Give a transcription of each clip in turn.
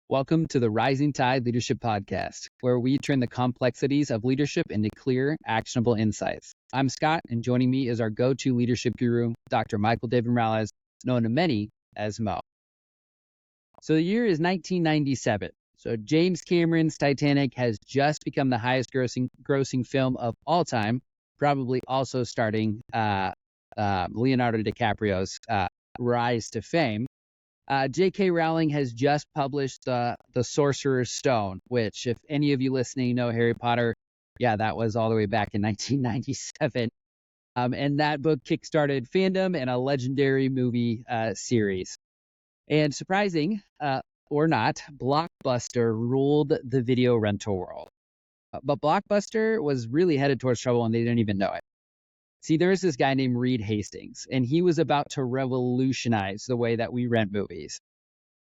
Welcome to the Rising Tide Leadership Podcast, where we turn the complexities of leadership into clear, actionable insights. I'm Scott, and joining me is our go-to leadership guru, Dr. Michael David Morales, known to many as Mo. So the year is 1997. So James Cameron's Titanic has just become the highest grossing film of all time, probably also starting Leonardo DiCaprio's rise to fame. J.K. Rowling has just published the Sorcerer's Stone, which, if any of you listening know Harry Potter, yeah, that was all the way back in 1997. And that book kickstarted fandom and a legendary movie series. And surprising or not, Blockbuster ruled the video rental world. But Blockbuster was really headed towards trouble, and they didn't even know it. See, there is this guy named Reed Hastings, and he was about to revolutionize the way that we rent movies.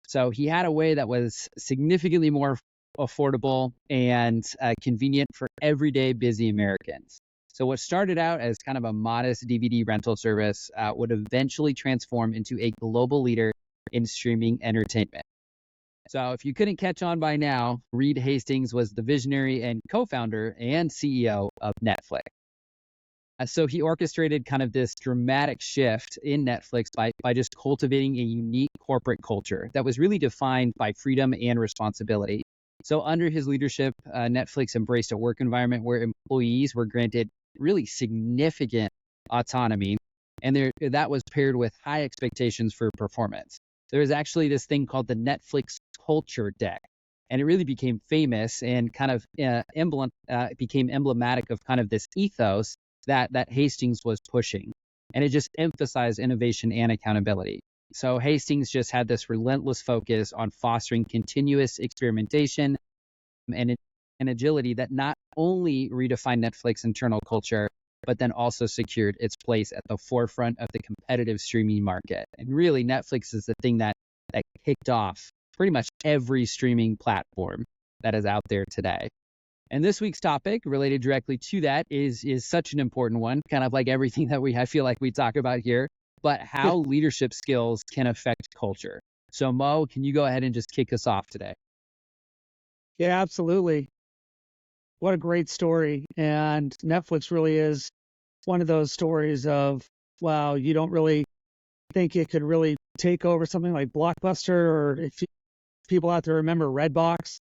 So he had a way that was significantly more affordable and convenient for everyday busy Americans. So what started out as kind of a modest DVD rental service would eventually transform into a global leader in streaming entertainment. So if you couldn't catch on by now, Reed Hastings was the visionary and co-founder and CEO of Netflix. So he orchestrated kind of this dramatic shift in Netflix by just cultivating a unique corporate culture that was really defined by freedom and responsibility. So under his leadership, Netflix embraced a work environment where employees were granted really significant autonomy, and that was paired with high expectations for performance. There was actually this thing called the Netflix Culture Deck, and it really became famous and kind of became emblematic of kind of this ethos that Hastings was pushing. And it just emphasized innovation and accountability. So Hastings just had this relentless focus on fostering continuous experimentation and agility that not only redefined Netflix's internal culture, but then also secured its place at the forefront of the competitive streaming market. And really, Netflix is the thing that kicked off pretty much every streaming platform that is out there today. And this week's topic, related directly to that, is such an important one, kind of like everything that I feel like we talk about here, but how leadership skills can affect culture. So Mo, can you go ahead and just kick us off today? Yeah, absolutely. What a great story. And Netflix really is one of those stories of, wow, you don't really think it could really take over something like Blockbuster, or if people out there remember Redbox.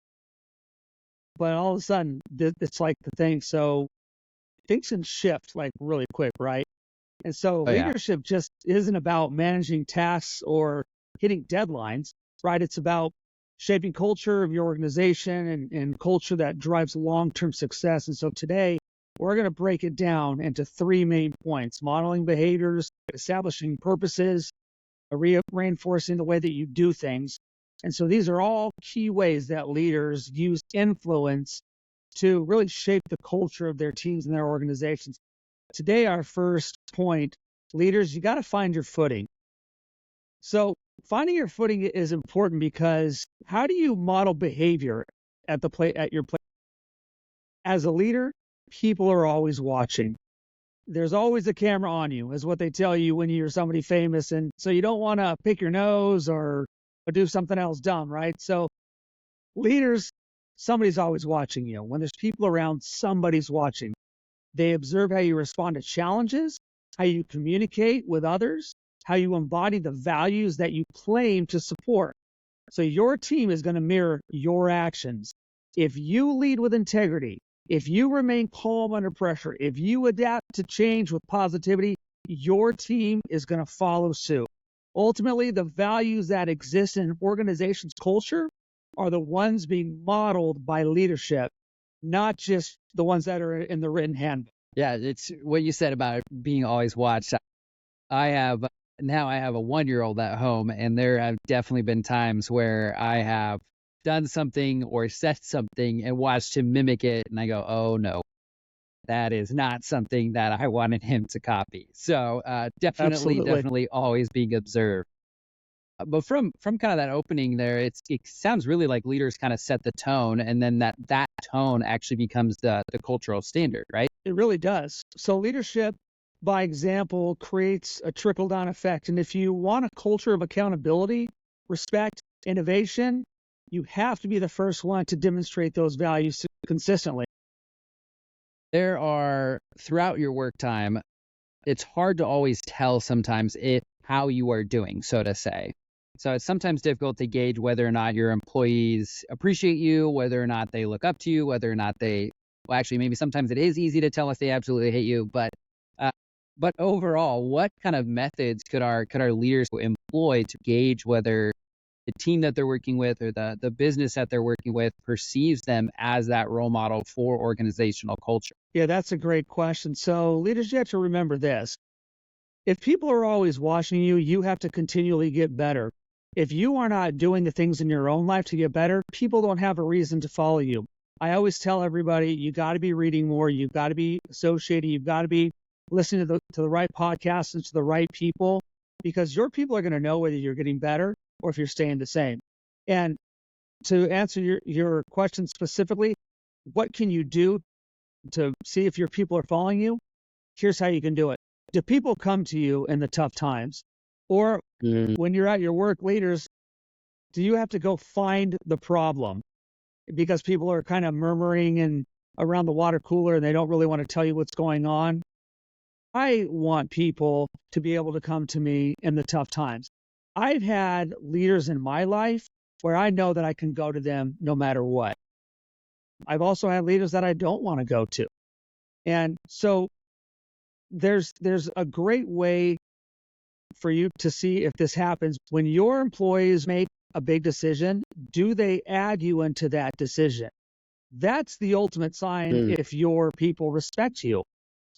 But all of a sudden, it's like the thing. So things can shift like really quick, right? And so leadership just isn't about managing tasks or hitting deadlines, right? It's about shaping culture of your organization and culture that drives long-term success. And so today, we're going to break it down into three main points: modeling behaviors, establishing purposes, reinforcing the way that you do things. And so these are all key ways that leaders use influence to really shape the culture of their teams and their organizations. Today, our first point, leaders, you got to find your footing. So finding your footing is important because how do you model behavior at your place? As a leader, people are always watching. There's always a camera on you, is what they tell you when you're somebody famous. And so you don't want to pick your nose or do something else dumb, right? So leaders, somebody's always watching you. When there's people around, somebody's watching. They observe how you respond to challenges, how you communicate with others, how you embody the values that you claim to support. So your team is going to mirror your actions. If you lead with integrity, if you remain calm under pressure, if you adapt to change with positivity, your team is going to follow suit. Ultimately, the values that exist in an organization's culture are the ones being modeled by leadership, not just the ones that are in the written handbook. Yeah, it's what you said about being always watched. I have a 1-year-old at home, and there have definitely been times where I have done something or said something and watched him mimic it, and I go, oh no, that is not something that I wanted him to copy. So definitely always being observed. But from kind of that opening there, it sounds really like leaders kind of set the tone, and then that tone actually becomes the cultural standard, right? It really does. So leadership, by example, creates a trickle-down effect. And if you want a culture of accountability, respect, innovation, you have to be the first one to demonstrate those values consistently. There are, throughout your work time, it's hard to always tell sometimes how you are doing, so to say. So it's sometimes difficult to gauge whether or not your employees appreciate you, whether or not they look up to you, whether or not well, actually, maybe sometimes it is easy to tell if they absolutely hate you. But overall, what kind of methods could our leaders employ to gauge whether the team that they're working with or the business that they're working with perceives them as that role model for organizational culture? Yeah, that's a great question. So leaders, you have to remember this. If people are always watching you, you have to continually get better. If you are not doing the things in your own life to get better, people don't have a reason to follow you. I always tell everybody, you got to be reading more. You've got to be associating. You've got to be listening to the right podcasts and to the right people, because your people are going to know whether you're getting better or if you're staying the same. And to answer your question specifically, what can you do to see if your people are following you? Here's how you can do it. Do people come to you in the tough times? Or when you're at your work, leaders, do you have to go find the problem? Because people are kind of murmuring and around the water cooler and they don't really want to tell you what's going on. I want people to be able to come to me in the tough times. I've had leaders in my life where I know that I can go to them no matter what. I've also had leaders that I don't want to go to. And so there's a great way for you to see if this happens. When your employees make a big decision, do they add you into that decision? That's the ultimate sign if your people respect you.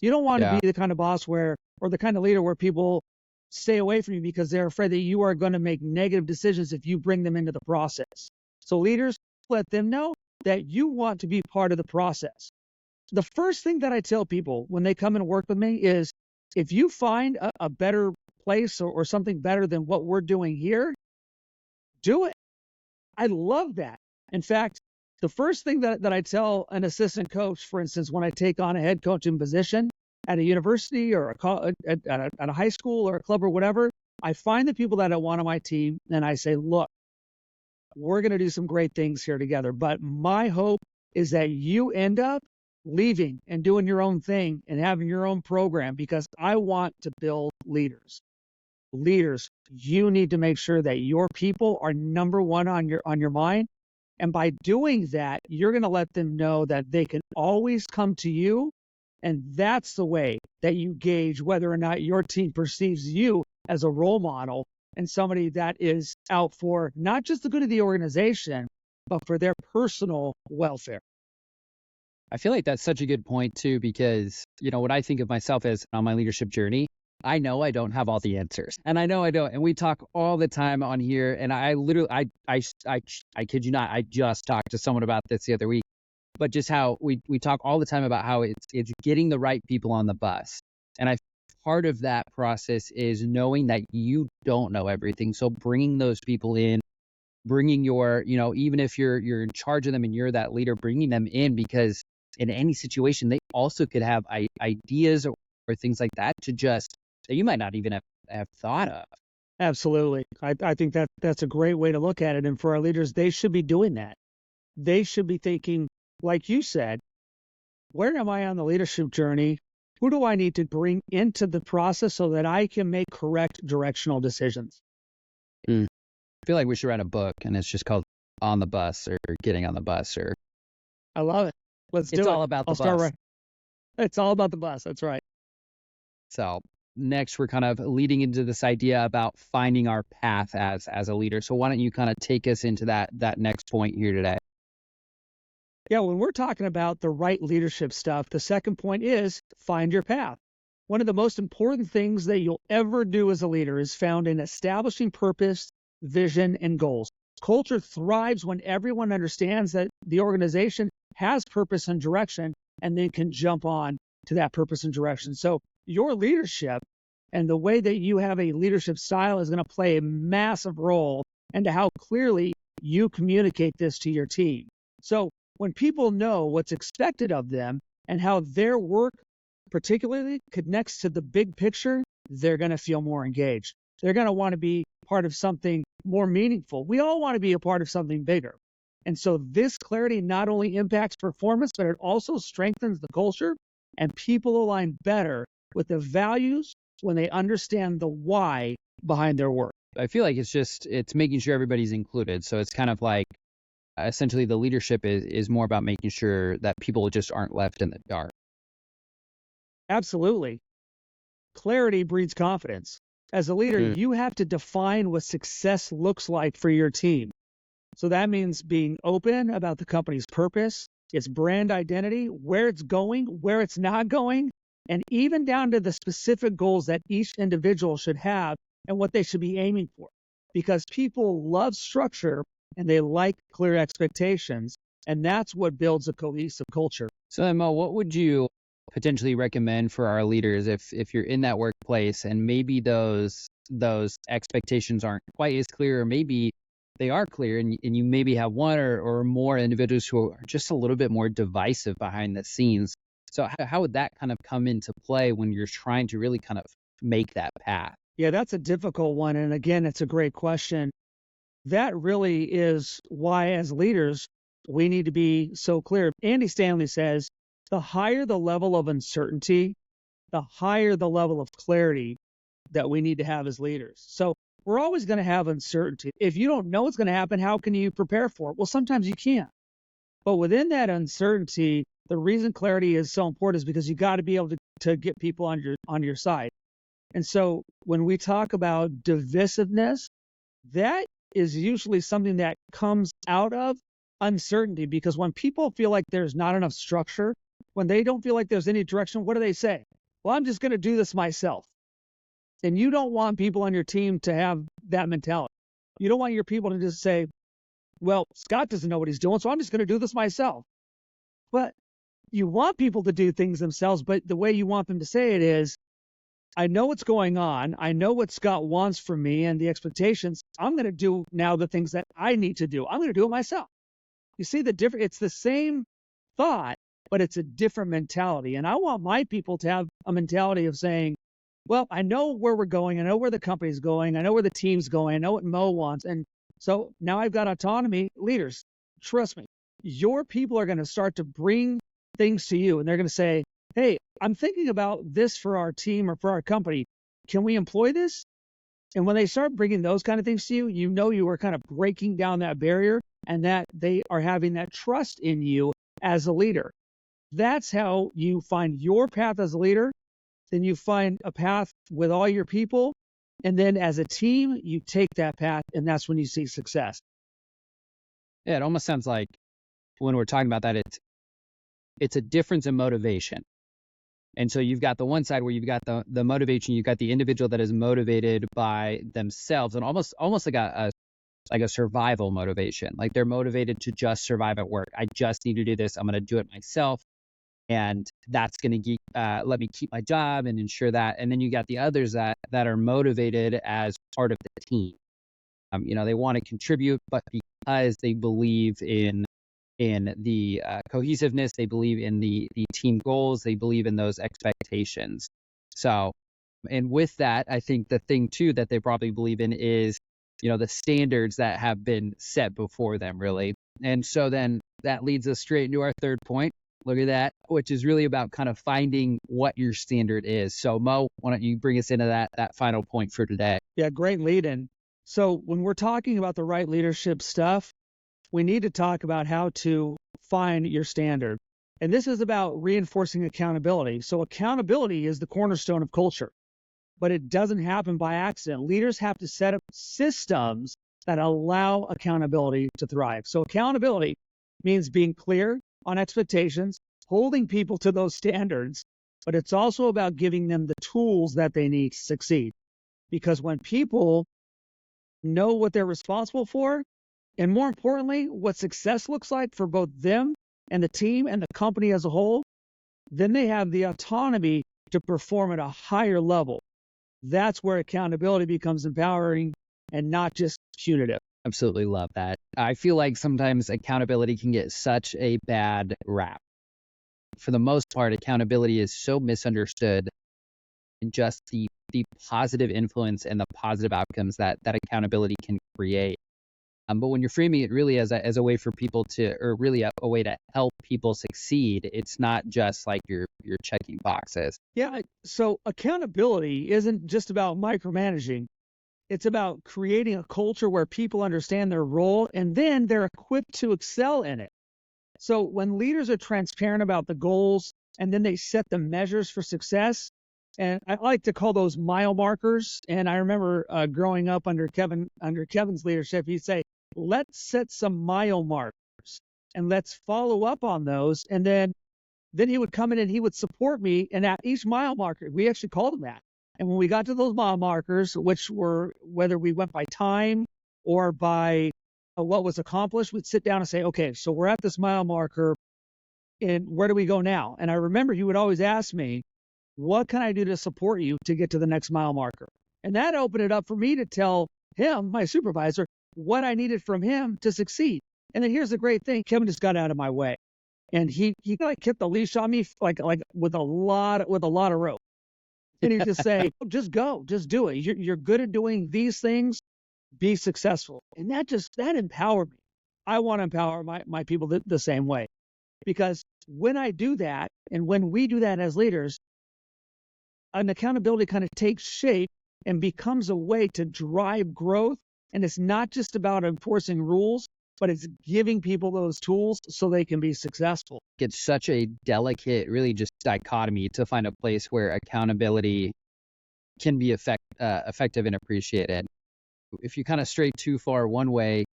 You don't want to be the kind of boss or the kind of leader where people stay away from you because they're afraid that you are going to make negative decisions if you bring them into the process. So leaders, let them know that you want to be part of the process. The first thing that I tell people when they come and work with me is, if you find a better place or something better than what we're doing here, do it. I love that. In fact, the first thing that I tell an assistant coach, for instance, when I take on a head coaching position at a university or at a high school or a club or whatever, I find the people that I want on my team and I say, look, we're going to do some great things here together. But my hope is that you end up leaving and doing your own thing and having your own program, because I want to build leaders. Leaders, you need to make sure that your people are number one on your mind. And by doing that, you're going to let them know that they can always come to you. And that's the way that you gauge whether or not your team perceives you as a role model and somebody that is out for not just the good of the organization, but for their personal welfare. I feel like that's such a good point too, because, what I think of myself as on my leadership journey, I know I don't have all the answers, and I know I don't. And we talk all the time on here, and I literally, I kid you not, I just talked to someone about this the other week, but just how we talk all the time about how it's getting the right people on the bus. And part of that process is knowing that you don't know everything. So bringing those people in, bringing your, even if you're in charge of them and you're that leader, bringing them in, because in any situation, they also could have ideas or things like that that you might not even have thought of. Absolutely. I think that's a great way to look at it. And for our leaders, they should be doing that. They should be thinking, like you said, where am I on the leadership journey? Who do I need to bring into the process so that I can make correct directional decisions? I feel like we should write a book, and it's just called On the Bus or Getting on the Bus. I love it. Let's do it. It's all about the bus. It's all about the bus. That's right. So next, we're kind of leading into this idea about finding our path as a leader. So why don't you kind of take us into that next point here today? Yeah, when we're talking about the right leadership stuff, the second point is find your path. One of the most important things that you'll ever do as a leader is found in establishing purpose, vision, and goals. Culture thrives when everyone understands that the organization has purpose and direction, and then can jump on to that purpose and direction. So your leadership and the way that you have a leadership style is going to play a massive role into how clearly you communicate this to your team. So when people know what's expected of them and how their work particularly connects to the big picture, they're going to feel more engaged. They're going to want to be part of something more meaningful. We all want to be a part of something bigger. And so this clarity not only impacts performance, but it also strengthens the culture, and people align better with the values when they understand the why behind their work. I feel like it's making sure everybody's included. So it's kind of like essentially the leadership is more about making sure that people just aren't left in the dark. Absolutely. Clarity breeds confidence. As a leader, you have to define what success looks like for your team. So that means being open about the company's purpose, its brand identity, where it's going, where it's not going, and even down to the specific goals that each individual should have and what they should be aiming for. Because people love structure and they like clear expectations, and that's what builds a cohesive culture. So then, Mo, what would you potentially recommend for our leaders if you're in that workplace and maybe those expectations aren't quite as clear, or maybe they are clear and you maybe have one or more individuals who are just a little bit more divisive behind the scenes. So how would that kind of come into play when you're trying to really kind of make that path? Yeah, that's a difficult one. And again, it's a great question. That really is why, as leaders, we need to be so clear. Andy Stanley says, the higher the level of uncertainty, the higher the level of clarity that we need to have as leaders. So we're always going to have uncertainty. If you don't know what's going to happen, how can you prepare for it? Well, sometimes you can't. But within that uncertainty, the reason clarity is so important is because you got to be able to get people on your side. And so when we talk about divisiveness, that is usually something that comes out of uncertainty, because when people feel like there's not enough structure, when they don't feel like there's any direction, what do they say? Well, I'm just going to do this myself. And you don't want people on your team to have that mentality. You don't want your people to just say, well, Scott doesn't know what he's doing, so I'm just going to do this myself. But you want people to do things themselves, but the way you want them to say it is, I know what's going on. I know what Scott wants from me and the expectations. I'm going to do now the things that I need to do. I'm going to do it myself. You see the difference? It's the same thought, but it's a different mentality. And I want my people to have a mentality of saying, well, I know where we're going. I know where the company's going. I know where the team's going. I know what Mo wants. And so now I've got autonomy. Leaders, trust me, your people are going to start to bring things to you, and they're going to say, hey, I'm thinking about this for our team or for our company. Can we employ this? And when they start bringing those kind of things to you, you know you are kind of breaking down that barrier, and that they are having that trust in you as a leader. That's how you find your path as a leader. Then you find a path with all your people. And then as a team, you take that path, and that's when you see success. Yeah, it almost sounds like when we're talking about that, it's a difference in motivation. And so you've got the one side where you've got the motivation, you've got the individual that is motivated by themselves and almost like a survival motivation. Like they're motivated to just survive at work. I just need to do this. I'm going to do it myself. And that's going to let me keep my job and ensure that. And then you got the others that are motivated as part of the team. They want to contribute, but because they believe in the cohesiveness, they believe in the team goals, they believe in those expectations. So, and with that, I think the thing too that they probably believe in is, the standards that have been set before them, really. And so then that leads us straight into our third point. Look at that, which is really about kind of finding what your standard is. So Mo, why don't you bring us into that final point for today? Yeah, great lead in. So when we're talking about the right leadership stuff, we need to talk about how to find your standard. And this is about reinforcing accountability. So accountability is the cornerstone of culture, but it doesn't happen by accident. Leaders have to set up systems that allow accountability to thrive. So accountability means being clear on expectations, holding people to those standards, but it's also about giving them the tools that they need to succeed. Because when people know what they're responsible for, and more importantly, what success looks like for both them and the team and the company as a whole, then they have the autonomy to perform at a higher level. That's where accountability becomes empowering and not just punitive. Absolutely love that. I feel like sometimes accountability can get such a bad rap. For the most part, accountability is so misunderstood, and just the positive influence and the positive outcomes that accountability can create. But when you're framing it really as a way for people to, or really a way to help people succeed, it's not just like you're checking boxes. Yeah. So accountability isn't just about micromanaging. It's about creating a culture where people understand their role and then they're equipped to excel in it. So when leaders are transparent about the goals and then they set the measures for success, and I like to call those mile markers. And I remember growing up under Kevin's leadership, he'd say, "Let's set some mile markers and let's follow up on those." And then he would come in and he would support me. And at each mile marker, we actually called them that. And when we got to those mile markers, which were whether we went by time or by what was accomplished, we'd sit down and say, okay, so we're at this mile marker and where do we go now? And I remember he would always ask me, what can I do to support you to get to the next mile marker? And that opened it up for me to tell him, my supervisor, what I needed from him to succeed. And then here's the great thing. Kevin just got out of my way. And he like kept the leash on me like with a lot of rope. And he'd just say, just go, just do it. You're good at doing these things. Be successful. And that empowered me. I want to empower my people the same way. Because when I do that, and when we do that as leaders, an accountability kind of takes shape and becomes a way to drive growth. And it's not just about enforcing rules, but it's giving people those tools so they can be successful. It's such a delicate, really just dichotomy to find a place where accountability can be effective and appreciated. If you kind of stray too far one way,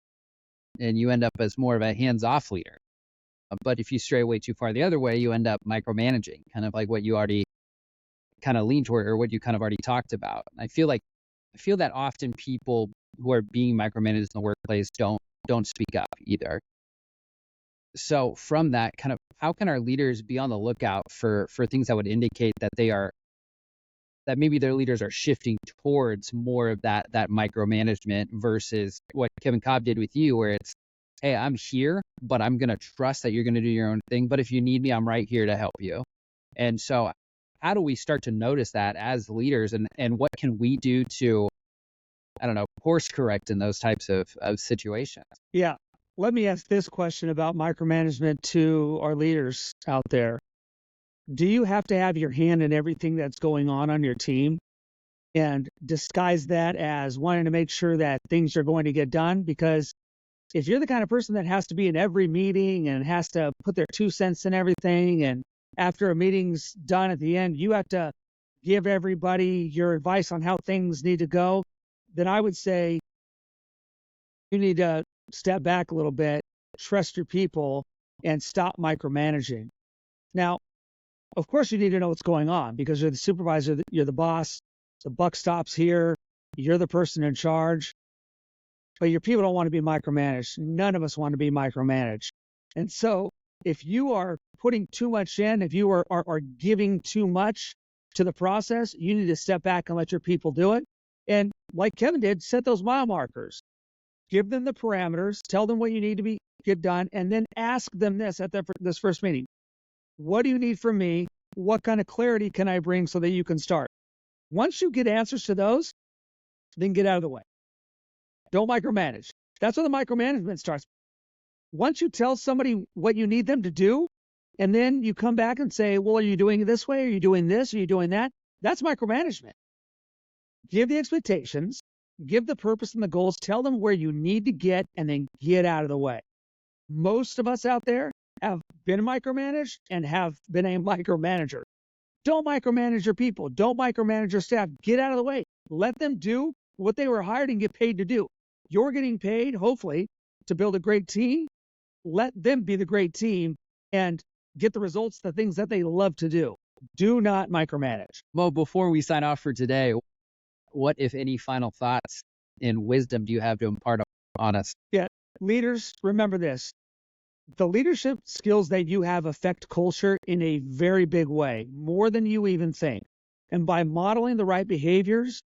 and you end up as more of a hands-off leader. But if you stray way too far the other way, you end up micromanaging, kind of like what you already kind of leaned toward or what you kind of already talked about. I feel that often people who are being micromanaged in the workplace don't speak up either. So from that, kind of how can our leaders be on the lookout for things that would indicate that that maybe their leaders are shifting towards more of that micromanagement versus what Kevin Cobb did with you, where it's, hey, I'm here, but I'm going to trust that you're going to do your own thing. But if you need me, I'm right here to help you. And so how do we start to notice that as leaders, and what can we do to, I don't know, course correct in those types of situations? Yeah. Let me ask this question about micromanagement to our leaders out there. Do you have to have your hand in everything that's going on your team and disguise that as wanting to make sure that things are going to get done? Because if you're the kind of person that has to be in every meeting and has to put their 2 cents in everything, and after a meeting's done at the end, you have to give everybody your advice on how things need to go, then I would say you need to step back a little bit, trust your people, and stop micromanaging. Now, of course, you need to know what's going on because you're the supervisor, you're the boss, the buck stops here, you're the person in charge. But your people don't want to be micromanaged. None of us want to be micromanaged. And so if you are putting too much in, if you are giving too much to the process, you need to step back and let your people do it. And like Kevin did, set those mile markers. Give them the parameters, tell them what you need to get done, and then ask them this at this first meeting. What do you need from me? What kind of clarity can I bring so that you can start? Once you get answers to those, then get out of the way. Don't micromanage. That's where the micromanagement starts. Once you tell somebody what you need them to do, and then you come back and say, well, are you doing it this way? Are you doing this? Are you doing that? That's micromanagement. Give the expectations, give the purpose and the goals, tell them where you need to get, and then get out of the way. Most of us out there have been micromanaged and have been a micromanager. Don't micromanage your people. Don't micromanage your staff. Get out of the way. Let them do what they were hired and get paid to do. You're getting paid, hopefully, to build a great team. Let them be the great team and get the results, the things that they love to do. Do not micromanage. Well, before we sign off for today, what, if any, final thoughts and wisdom do you have to impart on us? Yeah, leaders, remember this. The leadership skills that you have affect culture in a very big way, more than you even think. And by modeling the right behaviors,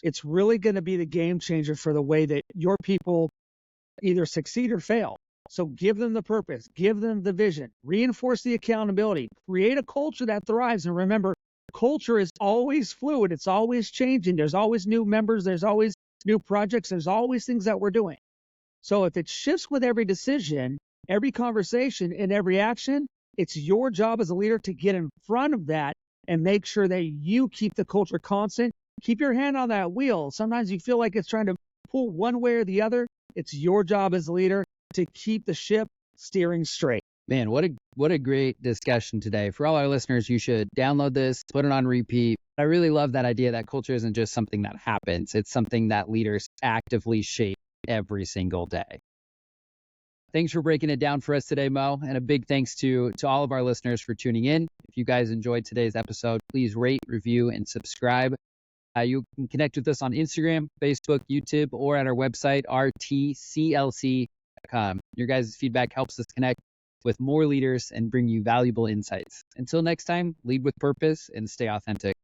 it's really going to be the game changer for the way that your people either succeed or fail. So give them the purpose, give them the vision, reinforce the accountability, create a culture that thrives. And remember, culture is always fluid. It's always changing. There's always new members. There's always new projects. There's always things that we're doing. So if it shifts with every decision, every conversation, and every action, it's your job as a leader to get in front of that and make sure that you keep the culture constant. Keep your hand on that wheel. Sometimes you feel like it's trying to pull one way or the other. It's your job as a leader to keep the ship steering straight. Man, what a great discussion today. For all our listeners, you should download this, put it on repeat. I really love that idea that culture isn't just something that happens. It's something that leaders actively shape every single day. Thanks for breaking it down for us today, Mo. And a big thanks to all of our listeners for tuning in. If you guys enjoyed today's episode, please rate, review, and subscribe. You can connect with us on Instagram, Facebook, YouTube, or at our website, rtclc.com. Your guys' feedback helps us connect with more leaders and bring you valuable insights. Until next time, lead with purpose and stay authentic.